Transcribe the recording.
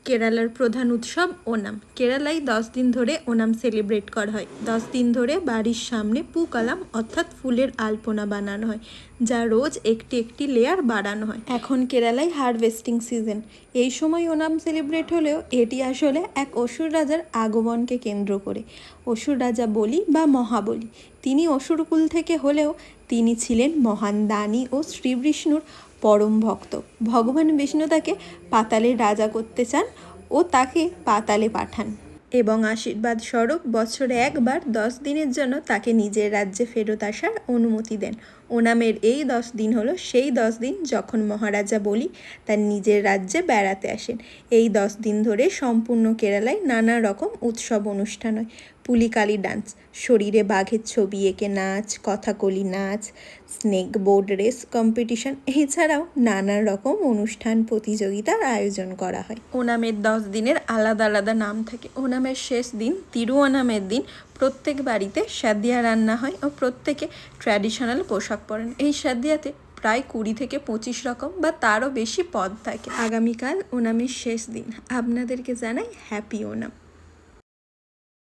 কেরালার প্রধান উৎসব ওনাম। কেরালায় 10 দিন ধরে ওনাম সেলিব্রেট করা হয়। 10 দিন ধরে বাড়ির সামনে পুকালাম অর্থাৎ ফুলের আলপনা বানানো হয়, যা রোজ একটি একটি লেয়ার বাড়ানো হয়। এখন কেরালায় হারভেস্টিং সিজন। এই সময় ওনাম সেলিব্রেট হলেও এটি আসলে এক অসুর রাজার আগমনকে কেন্দ্র করে। অসুর রাজা বলি বা মহাবলী, তিনি অসুরকুল থেকে হলেও তিনি ছিলেন মহান দানী ও শ্রীবিষ্ণুর পরম ভক্ত। ভগবান বিষ্ণু তাকে পাতালের রাজা করতে চান ও তাকে পাতালে পাঠান এবং আশীর্বাদ স্বরূপ বছরে একবার 10 দিনের জন্য তাকে নিজের রাজ্যে ফেরত আসার অনুমতি দেন। ওনামের এই 10 দিন হলো সেই 10 দিন যখন মহারাজা বলি তার নিজের রাজ্যে বেড়াতে আসেন। এই 10 দিন ধরে সম্পূর্ণ কেরালায় নানা রকম উৎসব অনুষ্ঠান হয়। পুলিকালি ডান্স, শরীরে বাঘের ছবি এঁকে নাচ, কথাকলি নাচ, স্নেক বোর্ড রেস কম্পিটিশন, এছাড়াও নানা রকম অনুষ্ঠান প্রতিযোগিতার আয়োজন করা হয়। ওনামের 10 দিনের আলাদা আলাদা নাম থাকে। ওনামের শেষ দিন তিরুওনামের দিন প্রত্যেক বাড়িতে সাদিয়া রান্না হয় ও প্রত্যেকে ট্র্যাডিশনাল পোশাক পরেন। এই সাদিয়াতে প্রায় 20 থেকে 25 রকম বা তারও বেশি পদ থাকে। আগামীকাল ওনামের শেষ দিন। আপনাদেরকে জানাই হ্যাপি ওনাম।